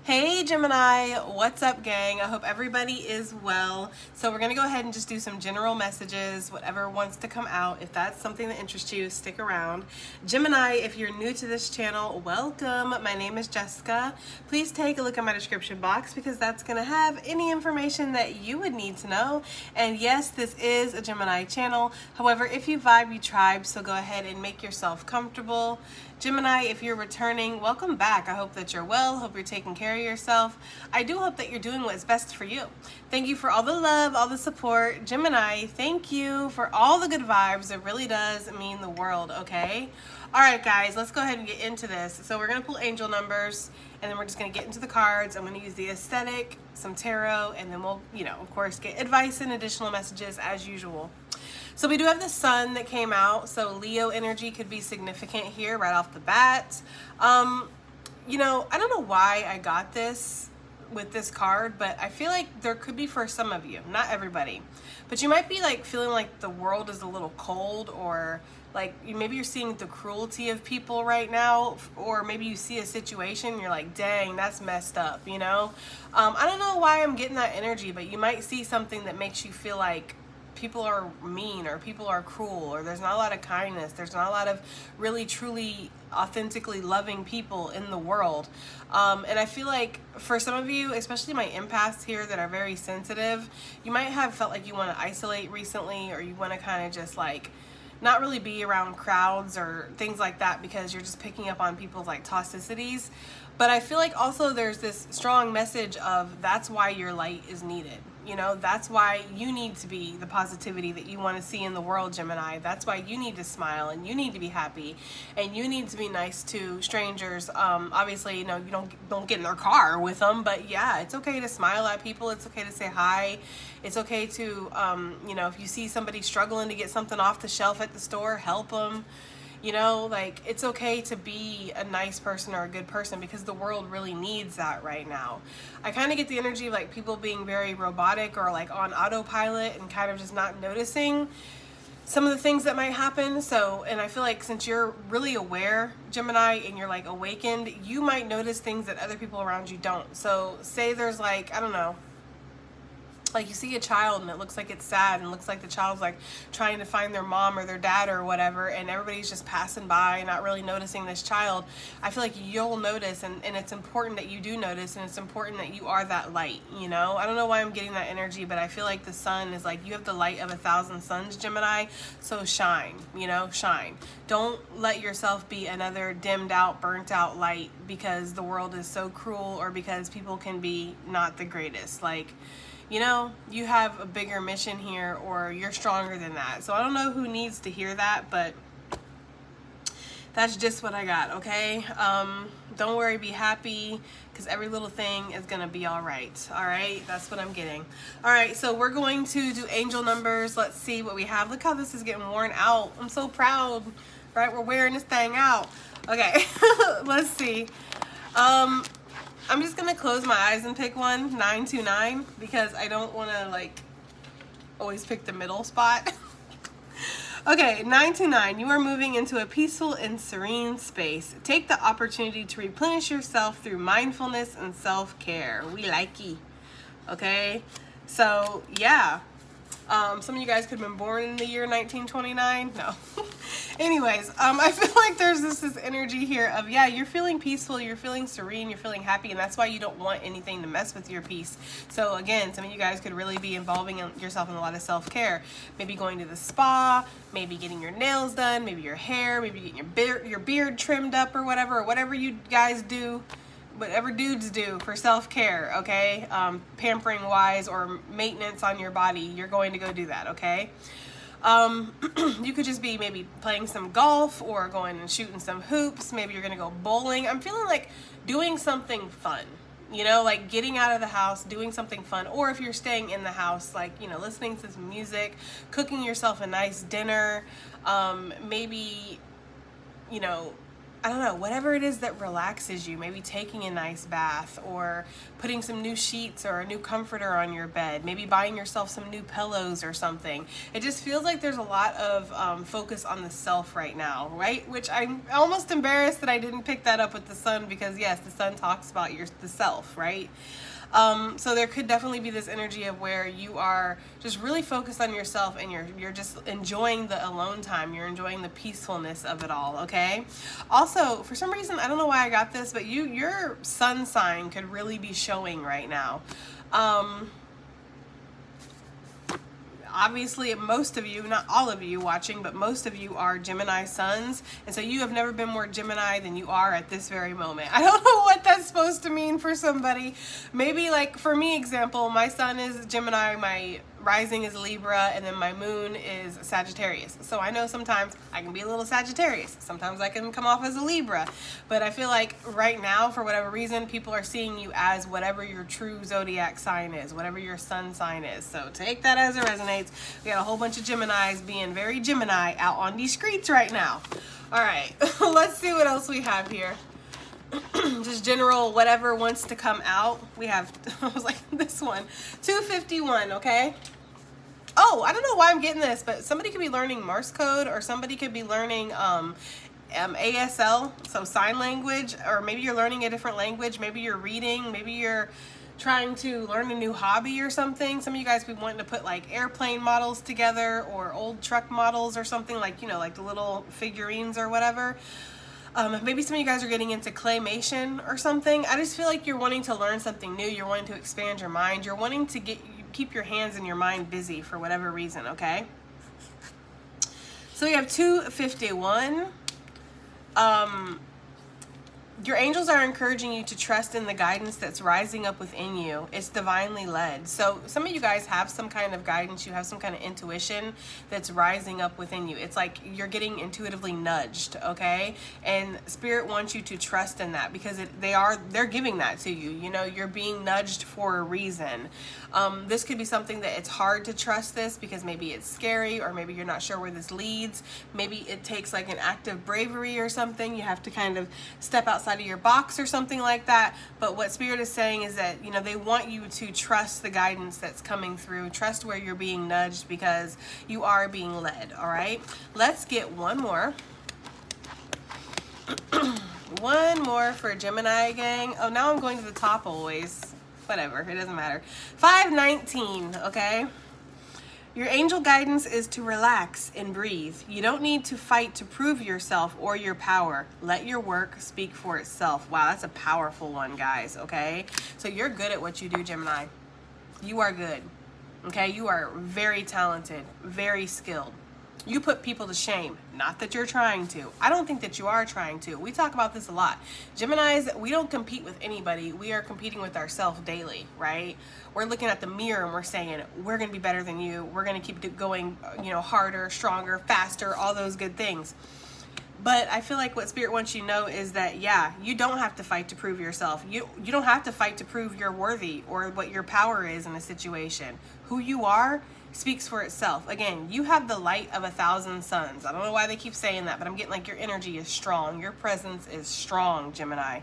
Hey Gemini, what's up gang? I hope everybody is well. So we're gonna go ahead and just do some general messages, whatever wants to come out. If that's something that interests you, stick around. Gemini, if you're new to this channel, welcome. My name is Jessica. Please take a look at my description box because that's gonna have any information that you would need to know. And yes, this is a Gemini channel. However, if you vibe, you tribe, so go ahead and make yourself comfortable. Gemini, if you're returning, welcome back. I hope that you're well. Hope you're taking care of yourself. I do hope that you're doing what's best for you. Thank you for all the love, all the support. Gemini, thank you for all the good vibes. It really does mean the world, okay? All right, guys, let's go ahead and get into this. So we're going to pull angel numbers, and then we're just going to get into the cards. I'm going to use the aesthetic, some tarot, and then we'll, of course, get advice and additional messages as usual. So we do have the sun that came out, so Leo energy could be significant here right off the bat. I don't know why I got this with this card, but I feel like there could be for some of you, not everybody. But you might be like feeling like the world is a little cold, or like maybe you're seeing the cruelty of people right now, or maybe you see a situation and you're like, dang, that's messed up, I don't know why I'm getting that energy, but you might see something that makes you feel like people are mean or people are cruel, or there's not a lot of kindness, there's not a lot of really truly authentically loving people in the world. And I feel like for some of you, especially my empaths here that are very sensitive, you might have felt like you want to isolate recently, or you want to kind of just like not really be around crowds or things like that because you're just picking up on people's like toxicities. But I feel like also there's this strong message of that's why your light is needed. That's why you need to be the positivity that you want to see in the world, Gemini. That's why you need to smile and you need to be happy and you need to be nice to strangers. Obviously, you don't get in their car with them, but yeah, it's okay to smile at people. It's okay to say hi. It's okay to, if you see somebody struggling to get something off the shelf at the store, help them. It's okay to be a nice person or a good person because the world really needs that right now. I kind of get the energy of like people being very robotic or like on autopilot and kind of just not noticing some of the things that might happen. So, and I feel like since you're really aware, Gemini, and you're like awakened, you might notice things that other people around you don't. So say there's like, I don't know, like you see a child and it looks like it's sad and looks like the child's like trying to find their mom or their dad or whatever, and everybody's just passing by not really noticing this child. I feel like you'll notice, and it's important that you do notice, and it's important that you are that light. I don't know why I'm getting that energy, but I feel like the sun is like you have the light of 1,000 suns, Gemini, so shine. Shine. Don't let yourself be another dimmed out, burnt out light because the world is so cruel, or because people can be not the greatest. You have a bigger mission here, or you're stronger than that. So I don't know who needs to hear that, but that's just what I got, okay? Don't worry, be happy, because every little thing is going to be all right, That's what I'm getting. All right, so we're going to do angel numbers. Let's see what we have. Look how this is getting worn out. I'm so proud, right? We're wearing this thing out. Okay, let's see. I'm just going to close my eyes and pick one, 929, because I don't want to, always pick the middle spot. Okay, 929, you are moving into a peaceful and serene space. Take the opportunity to replenish yourself through mindfulness and self-care. We likey. Okay? So, yeah. Some of you guys could have been born in the year 1929. No. Anyways, I feel like there's this energy here of, yeah, you're feeling peaceful, you're feeling serene, you're feeling happy, and that's why you don't want anything to mess with your peace. So again, some of you guys could really be involving yourself in a lot of self-care. Maybe going to the spa, maybe getting your nails done, maybe your hair, maybe getting your beard trimmed up or whatever you guys do. Whatever dudes do for self-care, okay? Pampering wise or maintenance on your body, you're going to go do that, okay? You could just be maybe playing some golf or going and shooting some hoops. Maybe you're going to go bowling. I'm feeling like doing something fun, like getting out of the house, doing something fun. Or if you're staying in the house, listening to some music, cooking yourself a nice dinner, maybe, I don't know, whatever it is that relaxes you, maybe taking a nice bath or putting some new sheets or a new comforter on your bed, maybe buying yourself some new pillows or something. It just feels like there's a lot of focus on the self right now, right? Which I'm almost embarrassed that I didn't pick that up with the sun, because yes, the sun talks about the self, right? So there could definitely be this energy of where you are just really focused on yourself, and you're just enjoying the alone time. You're enjoying the peacefulness of it all, okay? Also, for some reason, I don't know why I got this, but your sun sign could really be showing right now. Obviously, most of you, not all of you watching, but most of you are Gemini suns. And so you have never been more Gemini than you are at this very moment. I don't know what that's supposed to mean for somebody. Maybe like for me, example, my sun is Gemini, my rising is Libra, and then my moon is Sagittarius. So I know sometimes I can be a little Sagittarius. Sometimes I can come off as a Libra. But I feel like right now, for whatever reason, people are seeing you as whatever your true zodiac sign is, whatever your sun sign is. So take that as it resonates. We got a whole bunch of Geminis being very Gemini out on these streets right now. All right, let's see what else we have here. Just general whatever wants to come out. We have, I was like, this one, 251, okay? Oh, I don't know why I'm getting this, but somebody could be learning Morse code, or somebody could be learning ASL, so sign language, or maybe you're learning a different language. Maybe you're reading, maybe you're trying to learn a new hobby or something. Some of you guys be wanting to put like airplane models together, or old truck models or something, like, you know, like the little figurines or whatever. Maybe some of you guys are getting into claymation or something. I just feel like you're wanting to learn something new. You're wanting to expand your mind. You're wanting to keep your hands and your mind busy for whatever reason, okay? So we have 251. Your angels are encouraging you to trust in the guidance that's rising up within you. It's divinely led. So some of you guys have some kind of guidance. You have some kind of intuition that's rising up within you. It's like you're getting intuitively nudged, okay? And Spirit wants you to trust in that, because they're giving that to you. You know, you're being nudged for a reason. This could be something that it's hard to trust this because maybe it's scary, or maybe you're not sure where this leads. Maybe it takes like an act of bravery or something. You have to kind of step outside of your box or something like that. But what Spirit is saying is that, you know, they want you to trust the guidance that's coming through. Trust where you're being nudged, because you are being led. All right, let's get one more. One more for Gemini gang. Oh, now I'm going to the top always. Whatever, it doesn't matter. 519, okay? Your angel guidance is to relax and breathe. You don't need to fight to prove yourself or your power. Let your work speak for itself. Wow, that's a powerful one, guys, okay? So you're good at what you do, Gemini. You are good, okay? You are very talented, very skilled. You put people to shame. Not that you're trying to. I don't think that you are trying to. We talk about this a lot. Geminis, we don't compete with anybody. We are competing with ourselves daily, right? We're looking at the mirror and we're saying, we're going to be better than you. We're going to keep going, you know, harder, stronger, faster, all those good things. But I feel like what Spirit wants you to know is that, yeah, you don't have to fight to prove yourself. You don't have to fight to prove you're worthy or what your power is in a situation. Who you are speaks for itself. Again, you have the light of 1,000 suns. I don't know why they keep saying that, but I'm getting like your energy is strong. Your presence is strong, Gemini.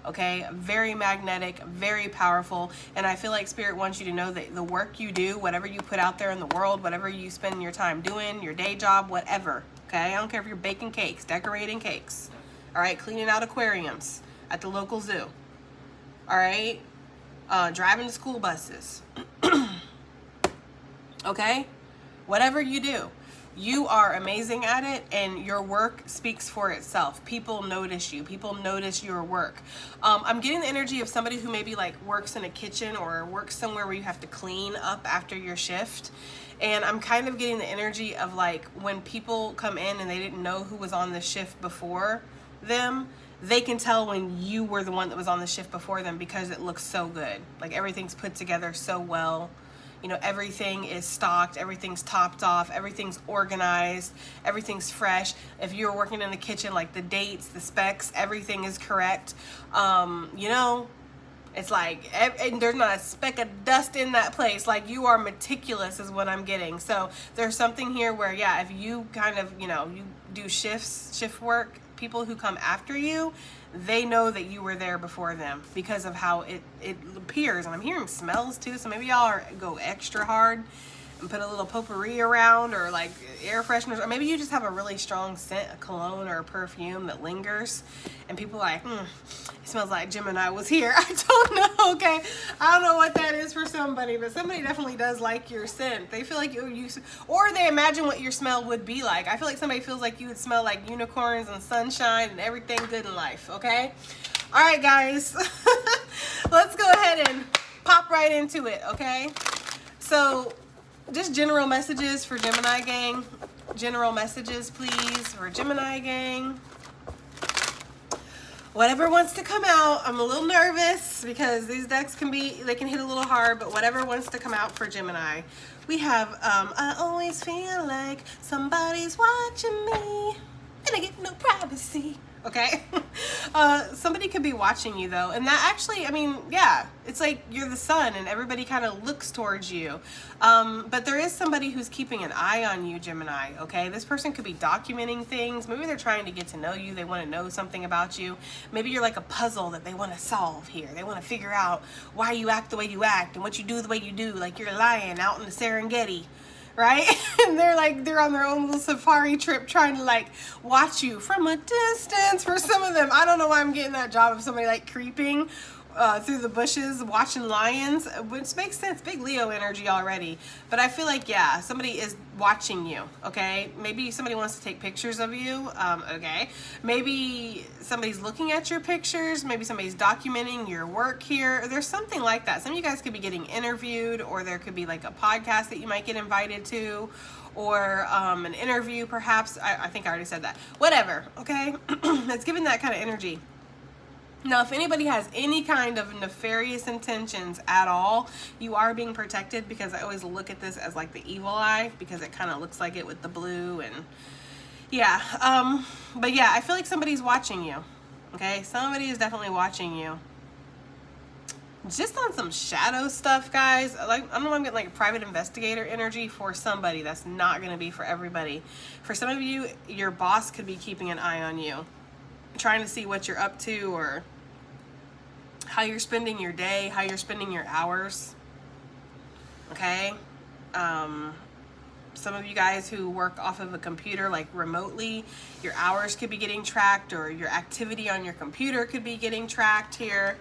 Okay, very magnetic, very powerful. And I feel like Spirit wants you to know that the work you do, whatever you put out there in the world, whatever you spend your time doing, your day job, whatever. Okay, I don't care if you're baking cakes, decorating cakes, all right, cleaning out aquariums at the local zoo, all right, driving the school buses. Okay, whatever you do, you are amazing at it, and your work speaks for itself. People notice you. People notice your work. I'm getting the energy of somebody who maybe like works in a kitchen or works somewhere where you have to clean up after your shift. And I'm kind of getting the energy of like when people come in and they didn't know who was on the shift before them, they can tell when you were the one that was on the shift before them, because it looks so good. Like everything's put together so well. You know, everything is stocked, everything's topped off, everything's organized, everything's fresh. If you're working in the kitchen, like the dates, the specs, everything is correct. You know, it's like there's not a speck of dust in that place. Like you are meticulous is what I'm getting. So there's something here where, yeah, if you kind of, you know, you do shift work, people who come after you, they know that you were there before them because of how it appears. And I'm hearing smells too, so maybe y'all go extra hard and put a little potpourri around, or like air fresheners, or maybe you just have a really strong scent, a cologne or a perfume that lingers, and people are like, it smells like Gemini was here. I don't know, okay? I don't know what that is for somebody, but somebody definitely does like your scent. They feel like you or they imagine what your smell would be like. I feel like somebody feels like you would smell like unicorns and sunshine and everything good in life, okay? All right, guys, let's go ahead and pop right into it, okay? So, just general messages for Gemini gang. General messages, please, for Gemini gang. Whatever wants to come out. I'm a little nervous because these decks can hit a little hard, but whatever wants to come out for Gemini. We have, I always feel like somebody's watching me and I get no privacy. Okay? Somebody could be watching you though. And that actually, I mean, yeah, it's like you're the sun and everybody kind of looks towards you. But there is somebody who's keeping an eye on you, Gemini, okay? This person could be documenting things. Maybe they're trying to get to know you. They want to know something about you. Maybe you're like a puzzle that they want to solve here. They want to figure out why you act the way you act and what you do the way you do. Like you're a lion out in the Serengeti. Right? And they're on their own little safari trip trying to like watch you from a distance. For some of them, I don't know why I'm getting that job of somebody like creeping through the bushes watching lions, which makes sense. Big Leo energy already. But I feel like, yeah, somebody is watching you, okay? Maybe somebody wants to take pictures of you, okay? Maybe somebody's looking at your pictures. Maybe somebody's documenting your work here. There's something like that. Some of you guys could be getting interviewed, or there could be like a podcast that you might get invited to, or an interview perhaps. I think I already said that. Whatever, okay? It's giving that kind of energy. Now, if anybody has any kind of nefarious intentions at all, you are being protected, because I always look at this as like the evil eye, because it kind of looks like it with the blue. And yeah, but yeah, I feel like somebody's watching you, okay? Somebody is definitely watching you. Just on some shadow stuff, guys. Like, I don't know, I'm getting like a private investigator energy for somebody. That's not going to be for everybody. For some of you, your boss could be keeping an eye on you, trying to see what you're up to, or how you're spending your day, how you're spending your hours, okay? Some of you guys who work off of a computer, like remotely, your hours could be getting tracked, or your activity on your computer could be getting tracked here.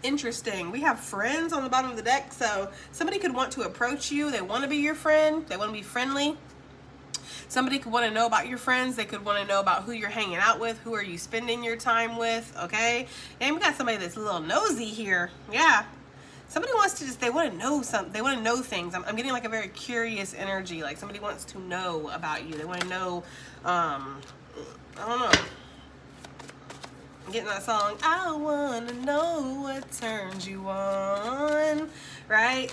Interesting. We have friends on the bottom of the deck, so somebody could want to approach you. They want to be your friend. They want to be friendly. Somebody could want to know about your friends. They could want to know about who you're hanging out with. Who are you spending your time with? Okay. And we got somebody that's a little nosy here. Yeah. Somebody wants to just, they want to know something. They want to know things. I'm getting like a very curious energy. Like somebody wants to know about you. They want to know, I don't know. I'm getting that song, I want to know what turns you on. Right?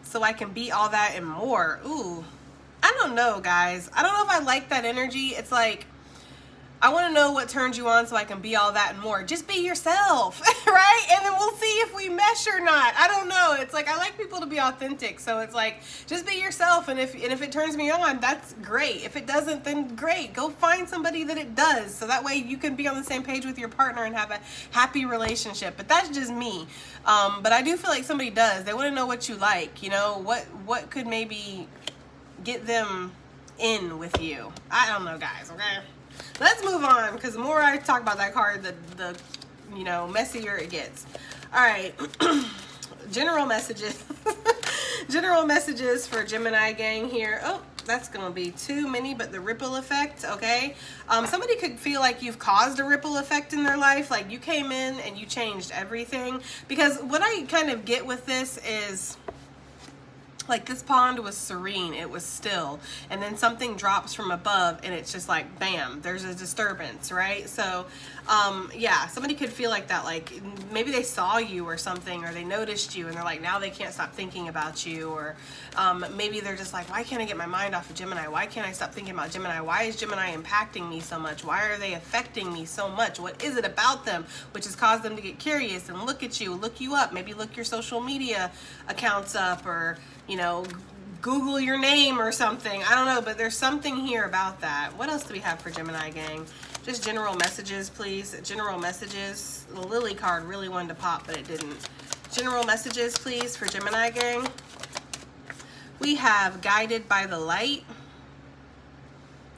So I can be all that and more. Ooh. I don't know, guys. I don't know if I like that energy. It's like, I want to know what turns you on so I can be all that and more. Just be yourself, right? And then we'll see if we mesh or not. I don't know. It's like, I like people to be authentic. So it's like, just be yourself. And if it turns me on, that's great. If it doesn't, then great. Go find somebody that it does. So that way you can be on the same page with your partner and have a happy relationship. But that's just me. But I do feel like somebody does. They want to know what you like. You know, what could maybe get them in with you. I don't know, guys, okay? Let's move on, because the more I talk about that card, the you know, messier it gets. All right. General messages. General messages for Gemini gang here. Oh, that's going to be too many, but the ripple effect, okay? Somebody could feel like you've caused a ripple effect in their life, like you came in and you changed everything. Because what I kind of get with this is, like, this pond was serene, it was still, and then something drops from above and it's just like, bam, there's a disturbance, right? So yeah, somebody could feel like that, like maybe they saw you or something, or they noticed you and they're like, now they can't stop thinking about you. Or maybe they're just like, why can't I get my mind off of Gemini? Why can't I stop thinking about Gemini? Why is Gemini impacting me so much? Why are they affecting me so much? What is it about them which has caused them to get curious and look at you, look you up, maybe look your social media accounts up, or, you know, Google your name or something. I don't know, but there's something here about that. What else do we have for Gemini gang? Just general messages, please. General messages. The Lily card really wanted to pop, but it didn't. General messages, please, for Gemini gang. We have guided by the light.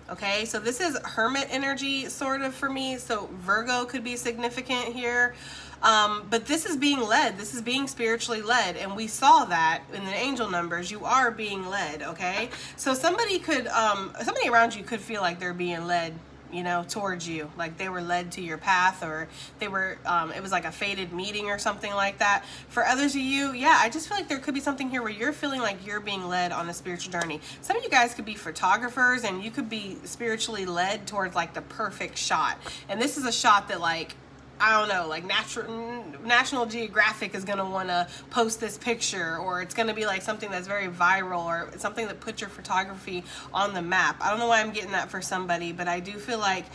Okay, so this is hermit energy sort of for me. So Virgo could be significant here. But this is being led. This is being spiritually led. And we saw that in the angel numbers. You are being led, okay? So somebody could, somebody around you could feel like they're being led, you know, towards you. Like they were led to your path, or they were, it was like a fated meeting or something like that. For others of you, yeah, I just feel like there could be something here where you're feeling like you're being led on a spiritual journey. Some of you guys could be photographers, and you could be spiritually led towards like the perfect shot. And this is a shot that, like, I don't know, like National Geographic is going to want to post this picture, or it's going to be like something that's very viral, or something that puts your photography on the map. I don't know why I'm getting that for somebody, but I do feel like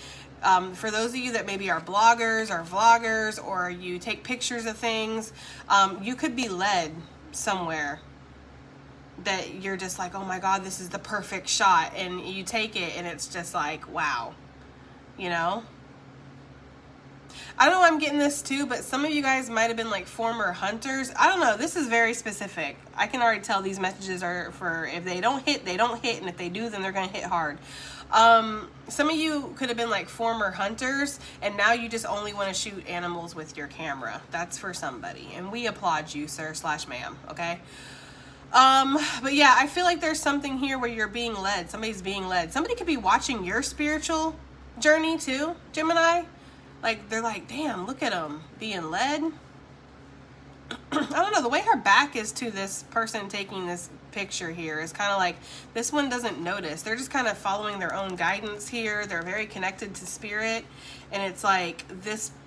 for those of you that maybe are bloggers or vloggers, or you take pictures of things, you could be led somewhere that you're just like, oh my God, this is the perfect shot. And you take it and it's just like, wow, you know? I don't know why I'm getting this too, but some of you guys might have been like former hunters. I don't know. This is very specific. I can already tell these messages are for, if they don't hit, they don't hit. And if they do, then they're going to hit hard. Some of you could have been like former hunters, and now you just only want to shoot animals with your camera. That's for somebody. And we applaud you, sir / ma'am. Okay. But yeah, I feel like there's something here where you're being led. Somebody's being led. Somebody could be watching your spiritual journey too, Gemini. Like, they're like, damn, look at them being led. I don't know, the way her back is to this person taking this picture here is kind of like, this one doesn't notice. They're just kind of following their own guidance here. They're very connected to spirit. And it's like,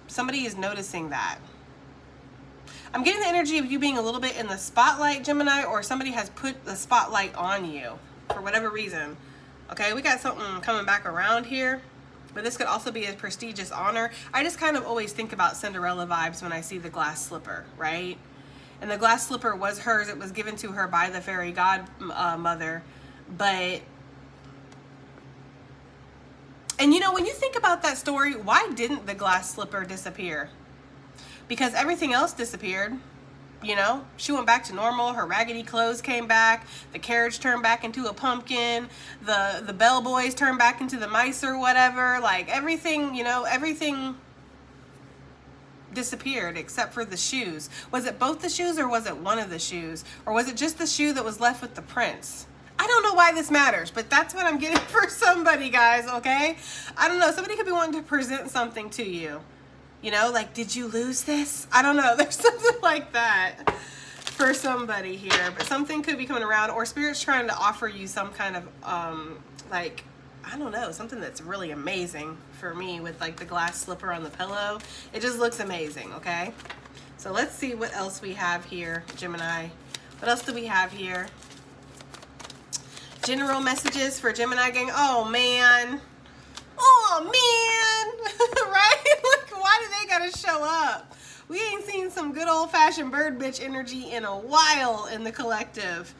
somebody is noticing that. I'm getting the energy of you being a little bit in the spotlight, Gemini, or somebody has put the spotlight on you for whatever reason. Okay, we got something coming back around here. But this could also be a prestigious honor. I just kind of always think about Cinderella vibes when I see the glass slipper, right? And the glass slipper was hers. It was given to her by the fairy godmother. But, and you know, when you think about that story, why didn't the glass slipper disappear? Because everything else disappeared. You know, she went back to normal. Her raggedy clothes came back. The carriage turned back into a pumpkin. The bellboys turned back into the mice or whatever. Like everything, you know, everything disappeared except for the shoes. Was it both the shoes, or was it one of the shoes? Or was it just the shoe that was left with the prince? I don't know why this matters, but that's what I'm getting for somebody, guys, okay? I don't know. Somebody could be wanting to present something to you. You know, like, did you lose this? I don't know. There's something like that for somebody here. But something could be coming around, or Spirit's trying to offer you some kind of, like, I don't know, something that's really amazing for me with, like, the glass slipper on the pillow. It just looks amazing, okay? So let's see what else we have here, Gemini. What else do we have here? General messages for Gemini gang. Oh, man. Oh, man. Right? Like, why do they gotta show up? We ain't seen some good old-fashioned bird bitch energy in a while in the collective.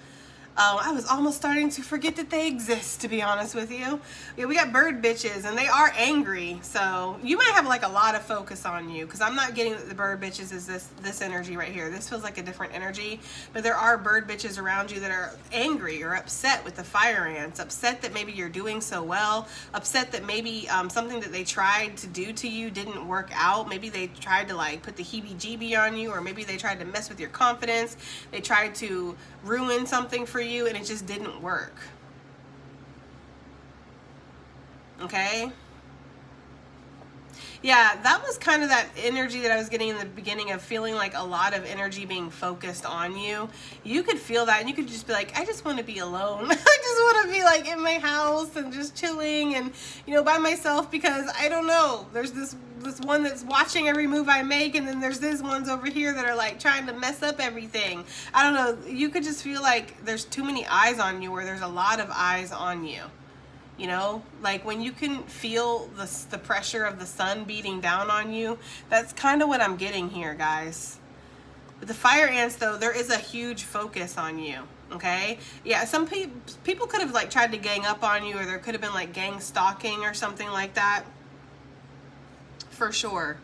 I was almost starting to forget that they exist, to be honest with you. Yeah, we got bird bitches, and they are angry. So you might have like a lot of focus on you, because I'm not getting that the bird bitches is this energy right here. This feels like a different energy, but there are bird bitches around you that are angry or upset with the fire ants, upset that maybe you're doing so well, upset that maybe something that they tried to do to you didn't work out. Maybe they tried to like put the heebie-jeebie on you, or maybe they tried to mess with your confidence. They tried to ruin something for you, and it just didn't work. Okay? Yeah, that was kind of that energy that I was getting in the beginning of feeling like a lot of energy being focused on you. You could feel that, and you could just be like, I just want to be alone. I just want to be like in my house and just chilling and, you know, by myself, because I don't know. There's this one that's watching every move I make, and then there's these ones over here that are like trying to mess up everything. I don't know. You could just feel like there's too many eyes on you, or there's a lot of eyes on you. You know, like when you can feel the pressure of the sun beating down on you, that's kind of what I'm getting here, guys. With the fire ants, though, there is a huge focus on you. Okay, yeah, some people could have like tried to gang up on you, or there could have been like gang stalking or something like that, for sure.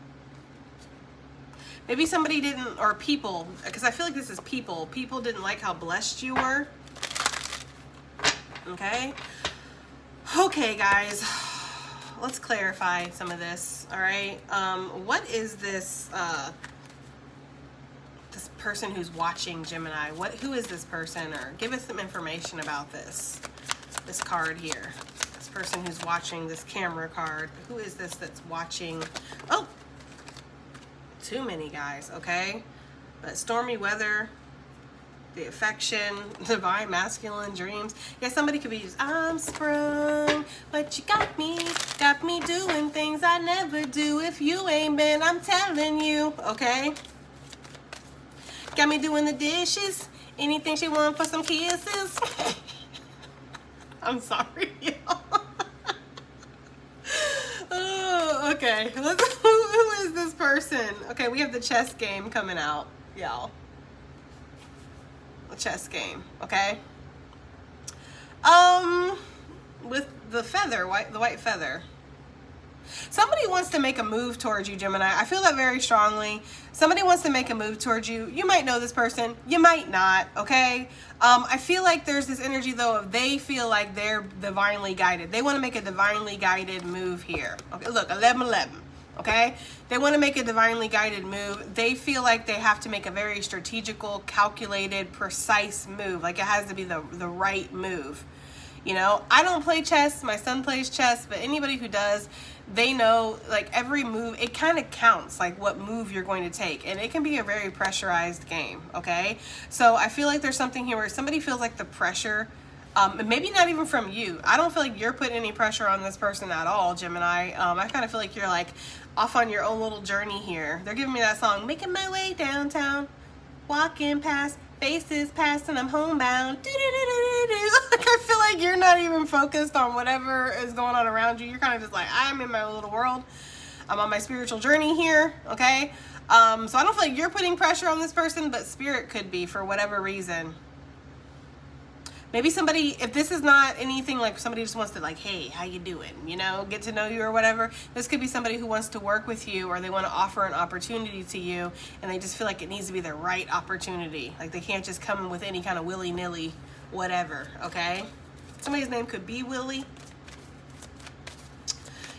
Maybe somebody didn't, or people, because I feel like this is people didn't like how blessed you were. Okay, guys, let's clarify some of this. All right, what is this this person who's watching Gemini? Who is this person? Or give us some information about this card here. This person who's watching, this camera card. Who is this that's watching? Oh, too many guys. Okay, but stormy weather, the affection, divine masculine dreams. Yeah, somebody could be just, I'm sprung, but you got me doing things I never do. If you ain't been, I'm telling you. Okay, got me doing the dishes, anything she want for some kisses. I'm sorry, y'all. Oh, okay, who is this person? Okay, we have the chess game coming out, y'all. Chess game, okay? With the feather, the white feather. Somebody wants to make a move towards you, Gemini. I feel that very strongly. Somebody wants to make a move towards you. You might know this person. You might not, okay? I feel like there's this energy, though, of they feel like they're divinely guided. They want to make a divinely guided move here. Okay, look, 11-11. Okay, they want to make a divinely guided move. They feel like they have to make a very strategical, calculated, precise move. Like it has to be the right move. You know, I don't play chess. My son plays chess, but anybody who does, they know like every move, it kind of counts, like what move you're going to take. And it can be a very pressurized game. Okay, so I feel like there's something here where somebody feels like the pressure, maybe not even from you. I don't feel like you're putting any pressure on this person at all, Gemini. I kind of feel like you're like off on your own little journey here. They're giving me that song, making my way downtown, walking past faces past and I'm homebound. Like I feel like you're not even focused on whatever is going on around you. You're kind of just like, I'm in my little world. I'm on my spiritual journey here, okay? So I don't feel like you're putting pressure on this person, but spirit could be for whatever reason. Maybe somebody, if this is not anything like somebody just wants to like, hey, how you doing? You know, get to know you or whatever. This could be somebody who wants to work with you, or they want to offer an opportunity to you, and they just feel like it needs to be the right opportunity. Like they can't just come with any kind of willy-nilly whatever, okay? Somebody's name could be Willie.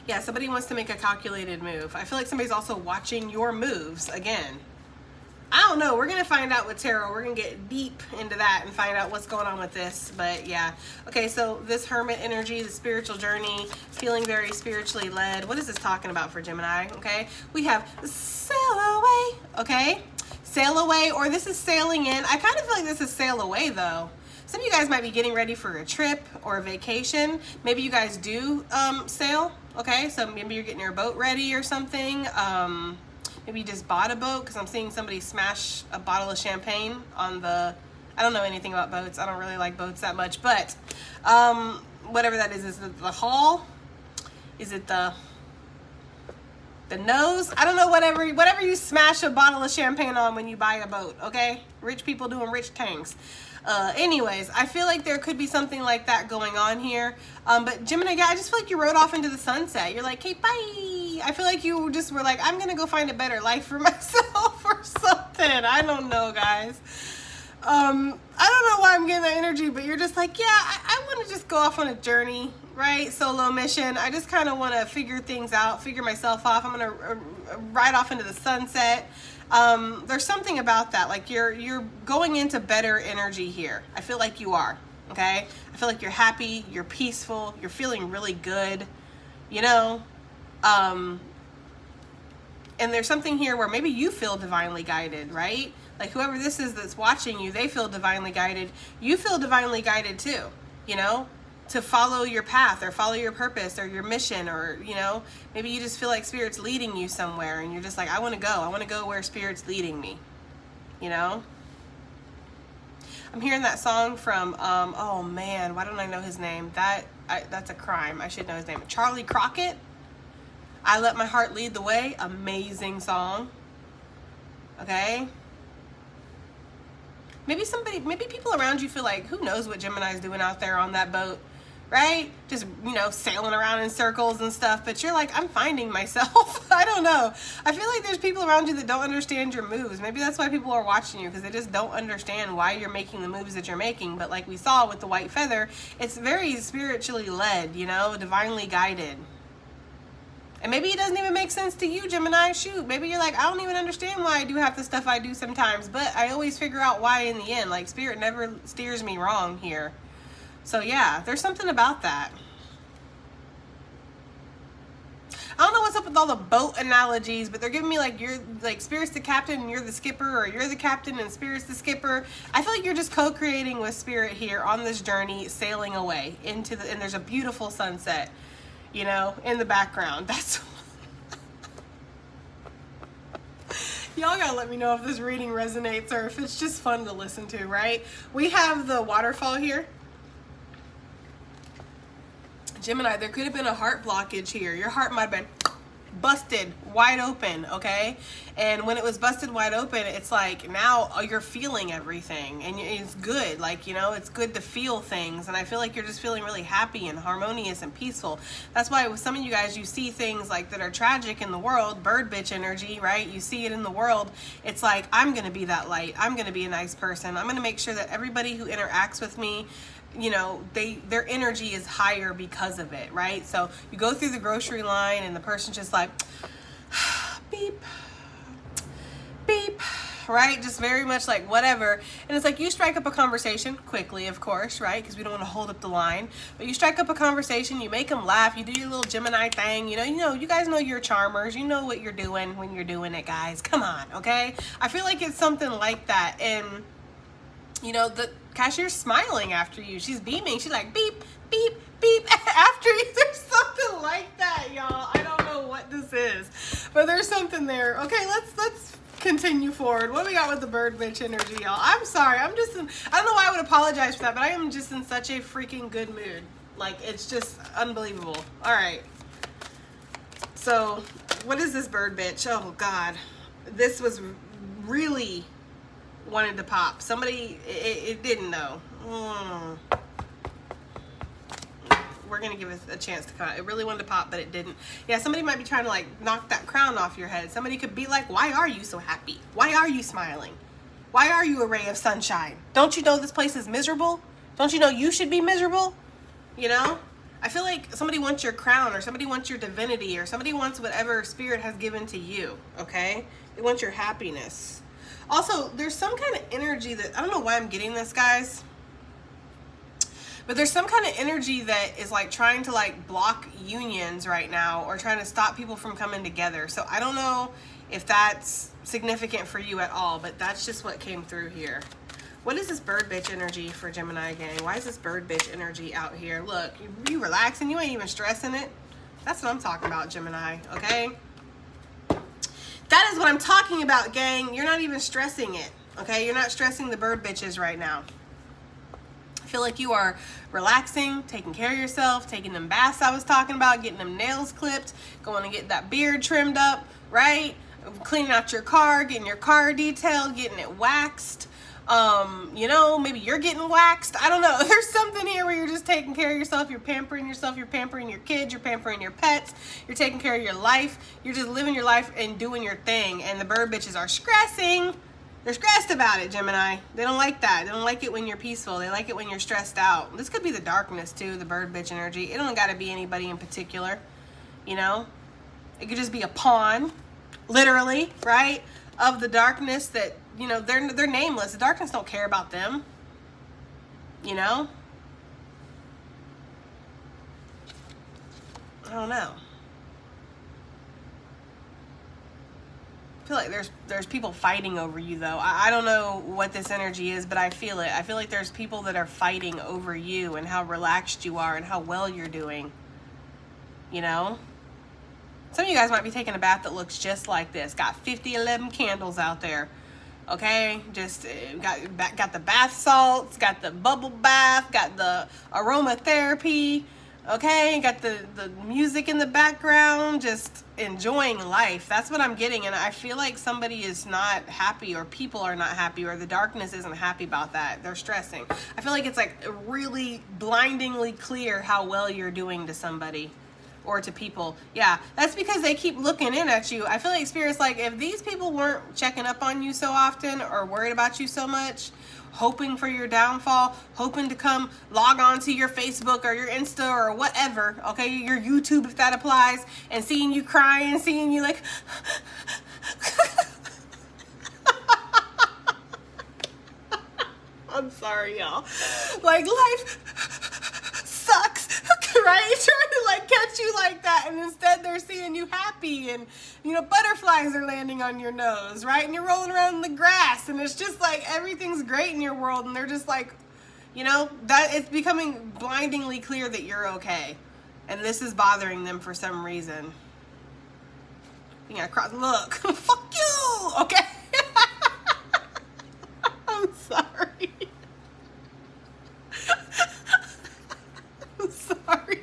Yeah, somebody wants to make a calculated move. I feel like somebody's also watching your moves again. I don't know. We're going to find out with tarot. We're going to get deep into that and find out what's going on with this. But yeah. Okay, so this hermit energy, the spiritual journey, feeling very spiritually led. What is this talking about for Gemini? Okay, we have sail away. Okay, sail away, or this is sailing in. I kind of feel like this is sail away though. Some of you guys might be getting ready for a trip or a vacation. Maybe you guys do sail. Okay, so maybe you're getting your boat ready or something. Maybe you just bought a boat, because I'm seeing somebody smash a bottle of champagne on the, I don't know anything about boats. I don't really like boats that much, but whatever that is it the hull? Is it the nose? I don't know, whatever you smash a bottle of champagne on when you buy a boat, okay? Rich people doing rich things. Anyways, I feel like there could be something like that going on here. But Gemini, I just feel like you rode off into the sunset. You're like, hey, bye. I feel like you just were like, I'm going to go find a better life for myself or something. I don't know, guys. I don't know why I'm getting that energy, but you're just like, yeah, I want to just go off on a journey, right? Solo mission. I just kind of want to figure things out, figure myself off. I'm going to ride off into the sunset. There's something about that. Like you're going into better energy here. I feel like you are, okay? I feel like you're happy, you're peaceful, you're feeling really good, you know? And there's something here where maybe you feel divinely guided, right? Like whoever this is that's watching you, they feel divinely guided. You feel divinely guided too, you know? To follow your path or follow your purpose or your mission, or you know, maybe you just feel like spirit's leading you somewhere and you're just like, I want to go where spirit's leading me, you know. I'm hearing that song from oh man, why don't I know his name? That's a crime. I should know his name. Charlie Crockett, I Let My Heart Lead the Way. Amazing song. Okay, maybe people around you feel like, who knows what Gemini's doing out there on that boat, right? Just, sailing around in circles and stuff. But you're like, I'm finding myself. I don't know. I feel like there's people around you that don't understand your moves. Maybe that's why people are watching you, because they just don't understand why you're making the moves that you're making. But like we saw with the white feather, it's very spiritually led, divinely guided. And maybe it doesn't even make sense to you, Gemini. Shoot, maybe you're like, I don't even understand why I do half the stuff I do sometimes, but I always figure out why in the end. Like, Spirit never steers me wrong here. So yeah, there's something about that. I don't know what's up with all the boat analogies, but they're giving me like, you're like, Spirit's the captain and you're the skipper, or you're the captain and Spirit's the skipper. I feel like you're just co-creating with Spirit here on this journey, sailing away and there's a beautiful sunset, in the background. That's y'all gotta let me know if this reading resonates or if it's just fun to listen to, right? We have the waterfall here. Gemini, there could have been a heart blockage here. Your heart might have been busted wide open, okay? And when it was busted wide open, it's like now you're feeling everything, and it's good. Like, it's good to feel things, and I feel like you're just feeling really happy and harmonious and peaceful. That's why with some of you guys, you see things like that are tragic in the world, bird bitch energy, right? You see it in the world. It's like, I'm gonna be that light. I'm gonna be a nice person. I'm gonna make sure that everybody who interacts with me, their energy is higher because of it, right? So you go through the grocery line and the person's just like, beep, beep, right? Just very much like whatever. And it's like, you strike up a conversation quickly, of course, right? Because we don't want to hold up the line. But you strike up a conversation, you make them laugh, you do your little Gemini thing, you guys know you're charmers, you know what you're doing when you're doing it, guys. Come on, okay? I feel like it's something like that. And the cashier's smiling after you. She's beaming. She's like, beep, beep, beep after you. There's something like that, y'all. I don't know what this is, but there's something there. Okay, let's continue forward. What do we got with the bird bitch energy, y'all? I'm sorry. I don't know why I would apologize for that, but I am just in such a freaking good mood. Like, it's just unbelievable. All right. So, what is this bird bitch? Oh, God. This was really wanted to pop. Somebody, it didn't know. We're gonna give it a chance to come out. It really wanted to pop, but it didn't. Yeah, somebody might be trying to like knock that crown off your head. Somebody could be like, why are you so happy? Why are you smiling? Why are you a ray of sunshine? Don't you know this place is miserable? Don't you know you should be miserable? I feel like somebody wants your crown, or somebody wants your divinity, or somebody wants whatever Spirit has given to you, okay? They want your happiness. Also, there's some kind of energy that, I don't know why I'm getting this, guys, but there's some kind of energy that is like trying to like block unions right now, or trying to stop people from coming together. So I don't know if that's significant for you at all, but that's just what came through here. What is this bird bitch energy for Gemini gang? Why is this bird bitch energy out here? Look, you relaxing, you ain't even stressing it. That's what I'm talking about, Gemini, okay? That is what I'm talking about, gang. You're not even stressing it, okay? You're not stressing the bird bitches right now. I feel like you are relaxing, taking care of yourself, taking them baths I was talking about, getting them nails clipped, going to get that beard trimmed up, right? Cleaning out your car, getting your car detailed, getting it waxed. Maybe you're getting waxed. I don't know. There's something here where you're just taking care of yourself. You're pampering yourself. You're pampering your kids. You're pampering your pets. You're taking care of your life. You're just living your life and doing your thing. And the bird bitches are stressing. They're stressed about it, Gemini. They don't like that. They don't like it when you're peaceful. They like it when you're stressed out. This could be the darkness too, the bird bitch energy. It don't got to be anybody in particular, It could just be a pawn, literally, right, of the darkness that, they're nameless. The darkness don't care about them, I don't know. I feel like there's people fighting over you, though. I don't know what this energy is, but I feel it. I feel like there's people that are fighting over you and how relaxed you are and how well you're doing, Some of you guys might be taking a bath that looks just like this. Got 11 candles out there. Okay, just got the bath salts, got the bubble bath, got the aromatherapy, Okay, got the music in the background, just enjoying life. That's what I'm getting, and I feel like somebody is not happy, or people are not happy, or the darkness isn't happy about that. They're stressing. I feel like it's like really blindingly clear how well you're doing to somebody or to people. Yeah, that's because they keep looking in at you. I feel like Spirit's like, if these people weren't checking up on you so often or worried about you so much, hoping for your downfall, hoping to come log on to your Facebook or your Insta or whatever, okay, your YouTube if that applies, and seeing you crying, seeing you like, I'm sorry, y'all. Like, life sucks, right? Trying to like catch you like that, and instead they're seeing you happy, and you know, butterflies are landing on your nose, right? And you're rolling around in the grass, and it's just like everything's great in your world, and they're just like, you know, that it's becoming blindingly clear that you're okay, and this is bothering them for some reason. Yeah, look, fuck you, okay? I'm sorry. I'm sorry.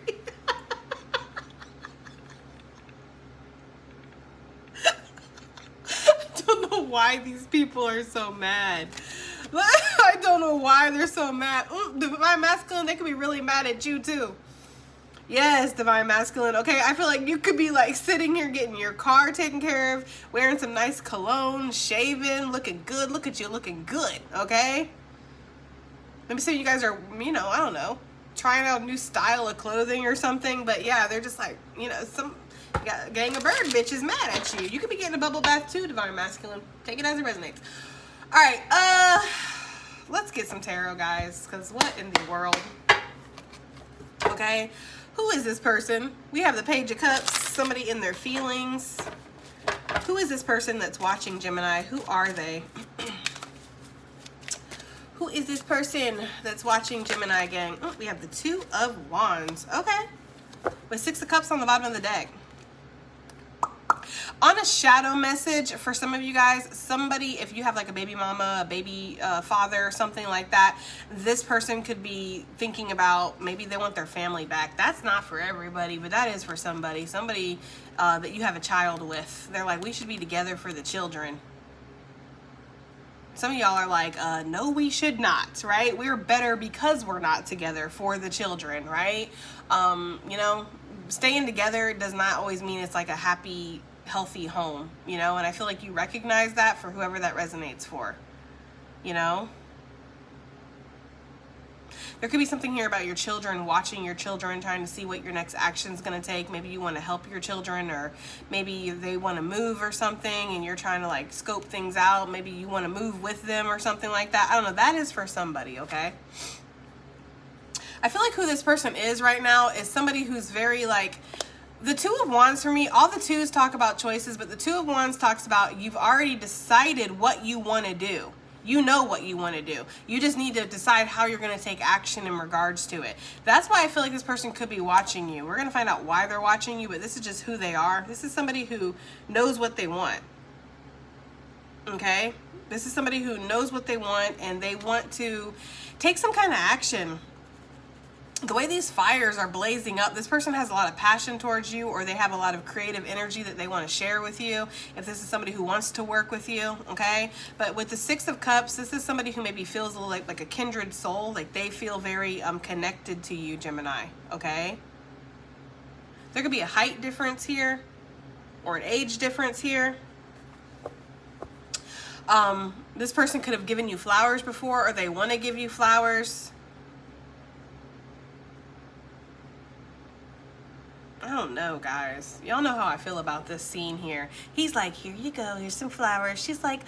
I don't know why these people are so mad. I don't know why they're so mad. Divine Masculine, they could be really mad at you too. Yes, Divine Masculine. Okay, I feel like you could be like sitting here getting your car taken care of, wearing some nice cologne, shaving, looking good. Look at you looking good, okay? Maybe some of you guys are, you know, I don't know, trying out a new style of clothing or something. But yeah, they're just like, you know, some gang of bird bitches mad at you. You could be getting a bubble bath too, Divine Masculine. Take it as it resonates. All right, let's get some tarot, guys, because what in the world? Okay, who is this person? We have the Page of Cups, somebody in their feelings. Who is this person that's watching, Gemini? Who are they? Who is this person that's watching, Gemini gang? Oh, we have the Two of Wands. Okay, with Six of Cups on the bottom of the deck. On a shadow message for some of you guys, somebody, if you have like a baby mama, a baby father, or something like that, this person could be thinking about maybe they want their family back. That's not for everybody, but that is for somebody. Somebody that you have a child with. They're like, we should be together for the children. Some of y'all are like, no, we should not, right? We're better because we're not together for the children, right? You know, staying together does not always mean it's like a happy, healthy home, you know, and I feel like you recognize that for whoever that resonates for, you know. There could be something here about your children, watching your children, trying to see what your next action is going to take. Maybe you want to help your children, or maybe they want to move or something and you're trying to like scope things out. Maybe you want to move with them or something like that. I don't know. That is for somebody, okay? I feel like who this person is right now is somebody who's very like, the Two of Wands for me, all the twos talk about choices, but the Two of Wands talks about you've already decided what you want to do. You know what you want to do. You just need to decide how you're going to take action in regards to it. That's why I feel like this person could be watching you. We're going to find out why they're watching you, but this is just who they are. This is somebody who knows what they want. Okay? This is somebody who knows what they want, and they want to take some kind of action. The way these fires are blazing up, this person has a lot of passion towards you, or they have a lot of creative energy that they want to share with you. If this is somebody who wants to work with you, okay? But with the Six of Cups, this is somebody who maybe feels a little like a kindred soul, like they feel very connected to you, Gemini, okay? There could be a height difference here, or an age difference here. This person could have given you flowers before, or they want to give you flowers. I don't know, guys. Y'all know how I feel about this scene here. He's like, here you go, here's some flowers. She's like,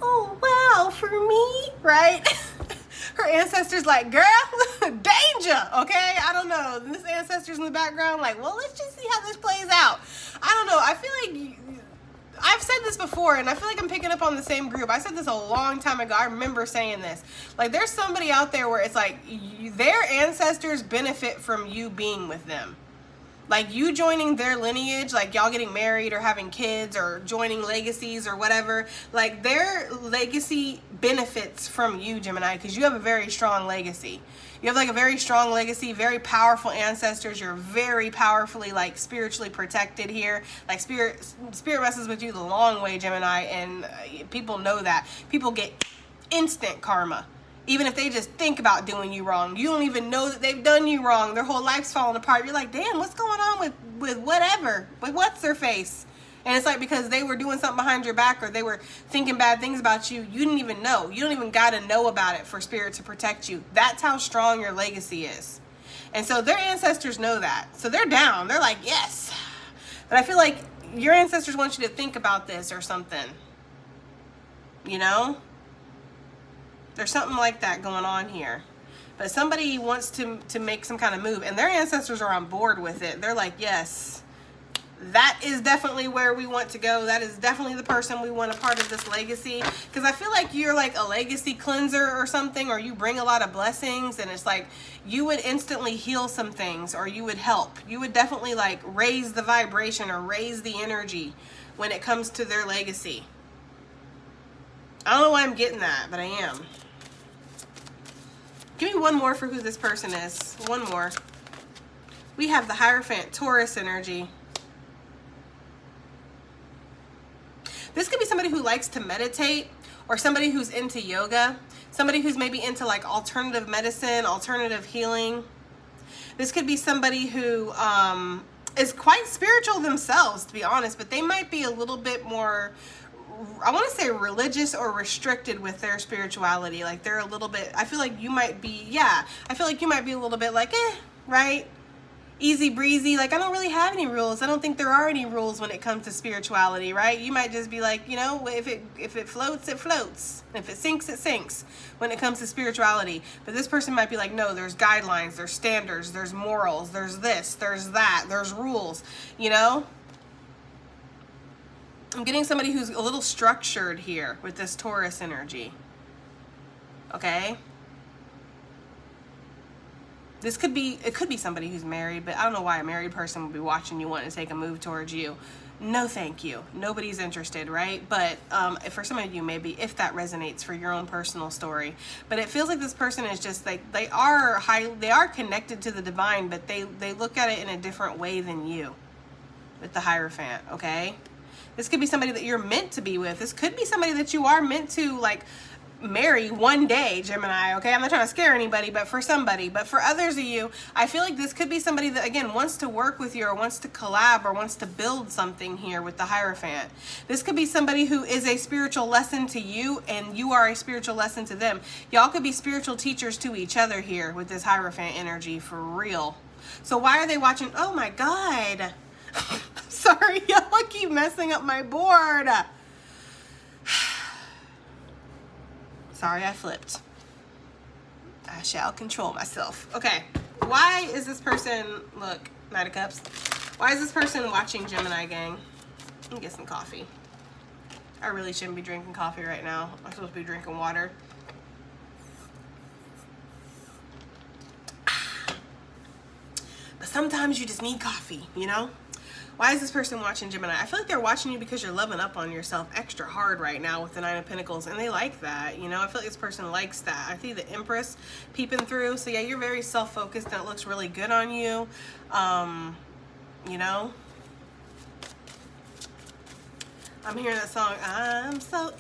oh, wow, for me, right? Her ancestor's like, girl, danger, okay? I don't know. And this ancestor's in the background like, well, let's just see how this plays out. I don't know. I feel like I've said this before, and I feel like I'm picking up on the same group. I said this a long time ago. I remember saying this. Like, there's somebody out there where it's like their ancestors benefit from you being with them. Like you joining their lineage, like y'all getting married or having kids or joining legacies or whatever, like their legacy benefits from you, Gemini, because you have a very strong legacy. You have like a very strong legacy, very powerful ancestors. You're very powerfully like spiritually protected here. Like spirit messes with you the long way, Gemini, and people know that. People get instant karma. Even if they just think about doing you wrong, you don't even know that they've done you wrong. Their whole life's falling apart. You're like, damn, what's going on with whatever? With what's their face? And it's like because they were doing something behind your back or they were thinking bad things about you, you didn't even know. You don't even got to know about it for spirit to protect you. That's how strong your legacy is. And so their ancestors know that. So they're down. They're like, yes. But I feel like your ancestors want you to think about this or something. You know? There's something like that going on here. But somebody wants to make some kind of move, and their ancestors are on board with it. They're like, yes, that is definitely where we want to go. That is definitely the person we want a part of this legacy. Because I feel like you're like a legacy cleanser or something, or you bring a lot of blessings, and it's like you would instantly heal some things, or you would help. You would definitely like raise the vibration or raise the energy when it comes to their legacy. I don't know why I'm getting that, but I am. Give me one more for who this person is. One more. We have the Hierophant, Taurus energy. This could be somebody who likes to meditate, or somebody who's into yoga, somebody who's maybe into like alternative medicine, alternative healing. This could be somebody who is quite spiritual themselves, to be honest, but they might be a little bit more, I want to say religious or restricted with their spirituality. Like they're a little bit, I feel like you might be, I feel like you might be a little bit like, right? Easy breezy. Like I don't really have any rules. I don't think there are any rules when it comes to spirituality, right? You might just be like, you know, if it floats, it floats. If it sinks, it sinks when it comes to spirituality. But this person might be like, no, there's guidelines, there's standards, there's morals, there's this, there's that, there's rules, you know? I'm getting somebody who's a little structured here with this Taurus energy. Okay? This could be, it could be somebody who's married, but I don't know why a married person would be watching you want to take a move towards you. No, thank you. Nobody's interested, right? But for some of you, maybe if that resonates for your own personal story. But it feels like this person is just like, they are connected to the divine, but they look at it in a different way than you with the Hierophant, okay? This could be somebody that you're meant to be with. This could be somebody that you are meant to like marry one day, Gemini, okay? I'm not trying to scare anybody, but for somebody. But for others of you, I feel like this could be somebody that, again, wants to work with you or wants to collab or wants to build something here with the Hierophant. This could be somebody who is a spiritual lesson to you and you are a spiritual lesson to them. Y'all could be spiritual teachers to each other here with this Hierophant energy, for real. So why are they watching? Oh my God. Sorry, y'all keep messing up my board. Sorry, I flipped. I shall control myself. Okay, why is this person, look, Knight of Cups. Why is this person watching Gemini, gang? Let me get some coffee. I really shouldn't be drinking coffee right now. I'm supposed to be drinking water. But sometimes you just need coffee, you know? Why is this person watching Gemini? I feel like they're watching you because you're loving up on yourself extra hard right now with the Nine of Pentacles, and they like that, you know? I feel like this person likes that. I see the Empress peeping through. So yeah, you're very self-focused and it looks really good on you. You know? I'm hearing that song, I'm so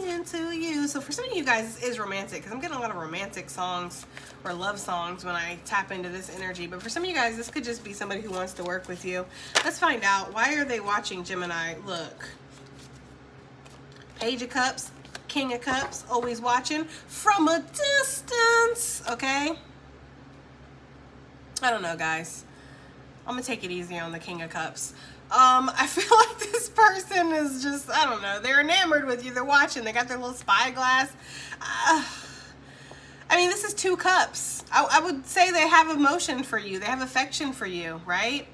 into you. So for some of you guys, this is romantic because I'm getting a lot of romantic songs or love songs when I tap into this energy. But for some of you guys, this could just be somebody who wants to work with you. Let's find out. Why are they watching Gemini? Look. Page of Cups, King of Cups, always watching from a distance, okay? I don't know, guys. I'm going to take it easy on the King of Cups. I feel like this person is just, I don't know, they're enamored with you. They're watching. They got their little spyglass. I mean, this is 2 cups. I would say they have emotion for you. They have affection for you, right?